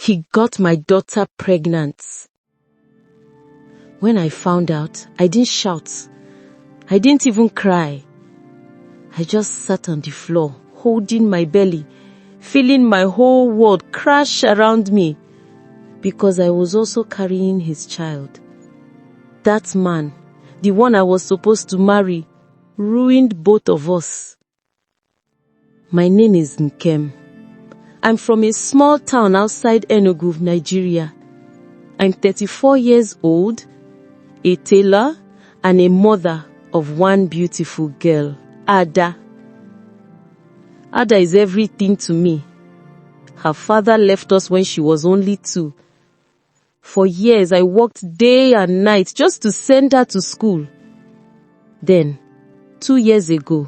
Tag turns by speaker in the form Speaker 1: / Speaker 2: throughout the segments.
Speaker 1: he got my daughter pregnant. When I found out, I didn't shout. I didn't even cry. I just sat on the floor, holding my belly, feeling my whole world crash around me, because I was also carrying his child. That man, the one I was supposed to marry, ruined both of us. My name is Nkem. I'm from a small town outside Enugu, Nigeria. I'm 34 years old, a tailor, and a mother of one beautiful girl, Ada. Ada is everything to me. Her father left us when she was only 2. For years, I worked day and night just to send her to school. Then, 2 years ago,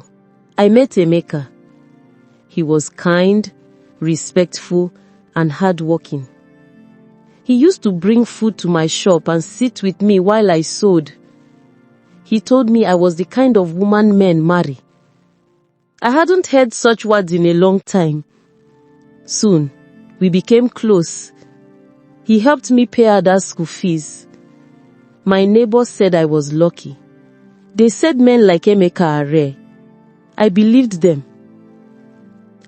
Speaker 1: I met Emeka. He was kind, respectful, and hardworking. He used to bring food to my shop and sit with me while I sewed. He told me I was the kind of woman men marry. I hadn't heard such words in a long time. Soon, we became close. He helped me pay Ada's school fees. My neighbors said I was lucky. They said men like Emeka are rare. I believed them.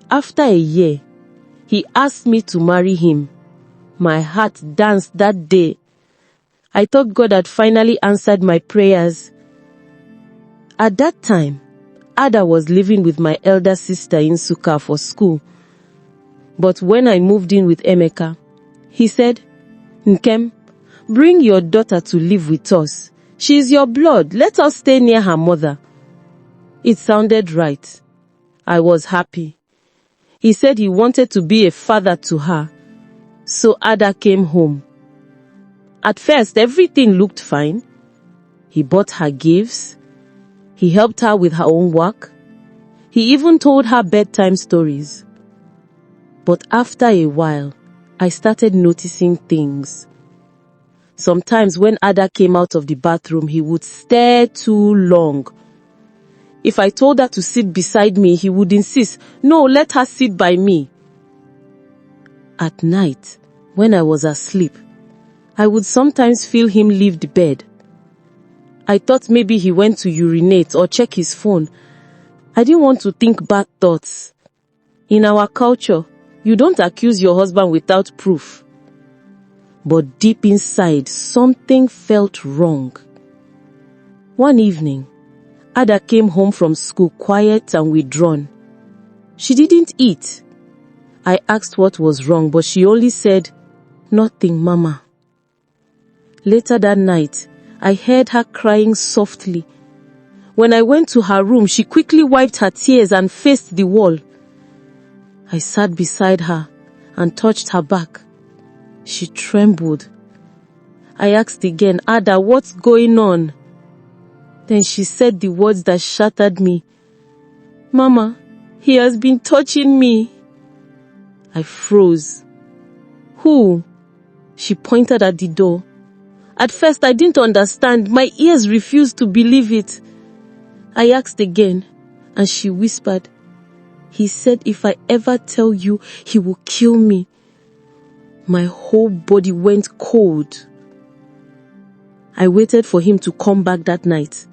Speaker 1: After a year, he asked me to marry him. My heart danced that day. I thought God had finally answered my prayers. At that time, Ada was living with my elder sister in Suka for school. But when I moved in with Emeka, he said, "Nkem, bring your daughter to live with us. She is your blood. Let us stay near her mother." It sounded right. I was happy. He said he wanted to be a father to her. So Ada came home. At first, everything looked fine. He bought her gifts. He helped her with her own work. He even told her bedtime stories. But after a while, I started noticing things. Sometimes when Ada came out of the bathroom, he would stare too long. If I told her to sit beside me, he would insist, "No, let her sit by me." At night, when I was asleep, I would sometimes feel him leave the bed. I thought maybe he went to urinate or check his phone. I didn't want to think bad thoughts. In our culture, you don't accuse your husband without proof. But deep inside, something felt wrong. One evening, Ada came home from school quiet and withdrawn. She didn't eat. I asked what was wrong, but she only said, "Nothing, Mama." Later that night, I heard her crying softly. When I went to her room, she quickly wiped her tears and faced the wall. I sat beside her and touched her back. She trembled. I asked again, "Ada, what's going on?" Then she said the words that shattered me. "Mama, he has been touching me." I froze. "Who?" She pointed at the door. At first I didn't understand. My ears refused to believe it. I asked again, and she whispered, "He said if I ever tell you, he will kill me." My whole body went cold. I waited for him to come back that night.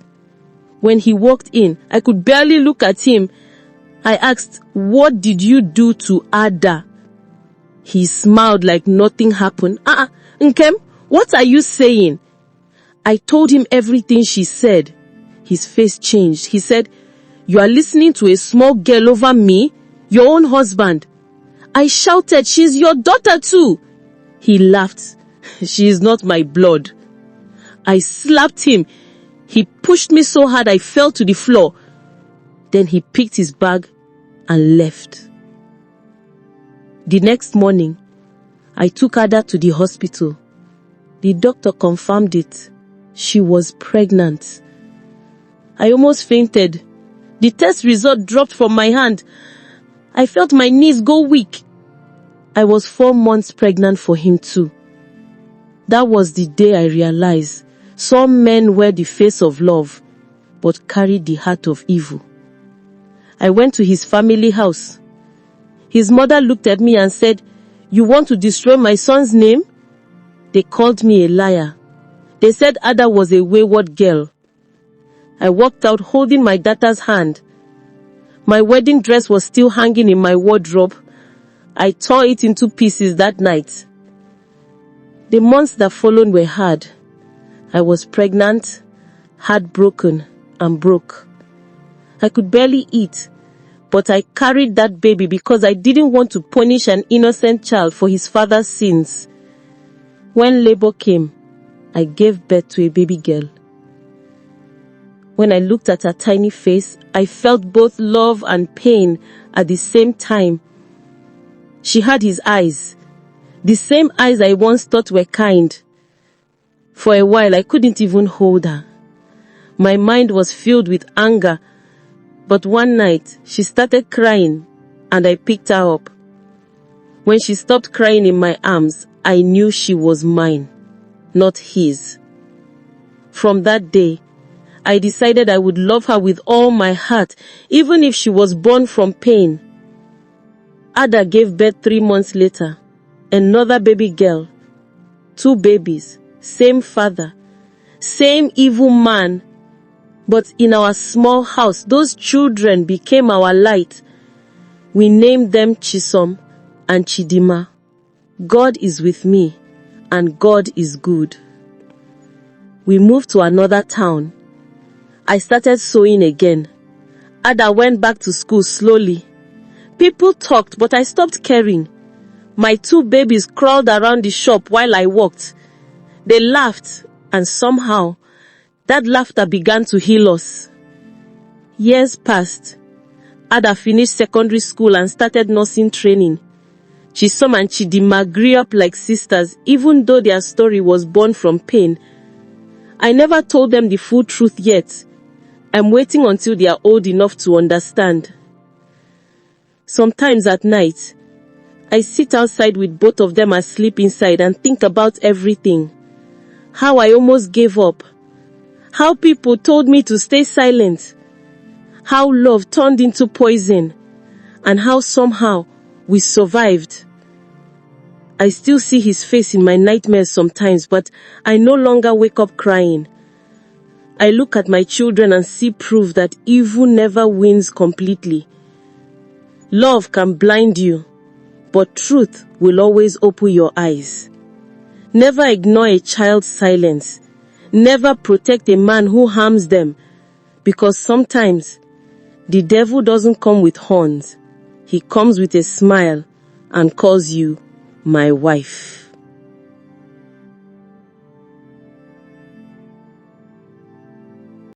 Speaker 1: When he walked in, I could barely look at him. I asked, "What did you do to Ada?" He smiled like nothing happened. Nkem, what are you saying?" I told him everything she said. His face changed. He said, "You are listening to a small girl over me, your own husband." I shouted, "She's your daughter too." He laughed. "She is not my blood." I slapped him. He pushed me so hard I fell to the floor. Then he picked his bag and left. The next morning, I took Ada to the hospital. The doctor confirmed it. She was pregnant. I almost fainted. The test result dropped from my hand. I felt my knees go weak. I was 4 months pregnant for him too. That was the day I realized some men wear the face of love, but carry the heart of evil. I went to his family house. His mother looked at me and said, You want to destroy my son's name? They called me a liar. They said Ada was a wayward girl. I walked out holding my daughter's hand. My wedding dress was still hanging in my wardrobe. I tore it into pieces that night. The months that followed were hard. I was pregnant, heartbroken, and broke. I could barely eat, but I carried that baby because I didn't want to punish an innocent child for his father's sins. When labor came, I gave birth to a baby girl. When I looked at her tiny face, I felt both love and pain at the same time. She had his eyes, the same eyes I once thought were kind. For a while, I couldn't even hold her. My mind was filled with anger, but one night, she started crying, and I picked her up. When she stopped crying in my arms, I knew she was mine, not his. From that day, I decided I would love her with all my heart, even if she was born from pain. Ada gave birth 3 months later. Another baby girl. 2 babies. Same father. Same evil man. But in our small house, those children became our light. We named them Chisom and Chidima. God is with me, and God is good. We moved to another town. I started sewing again. Ada went back to school slowly. People talked, but I stopped caring. My 2 babies crawled around the shop while I walked. They laughed, and somehow, that laughter began to heal us. Years passed. Ada finished secondary school and started nursing training. Chisom and Chidima grew up like sisters, even though their story was born from pain. I never told them the full truth yet. I'm waiting until they are old enough to understand. Sometimes at night, I sit outside with both of them asleep inside and think about everything. How I almost gave up. How people told me to stay silent. How love turned into poison. And how somehow we survived. I still see his face in my nightmares sometimes, but I no longer wake up crying. I look at my children and see proof that evil never wins completely. Love can blind you, but truth will always open your eyes. Never ignore a child's silence. Never protect a man who harms them, because sometimes the devil doesn't come with horns. He comes with a smile and calls you my wife.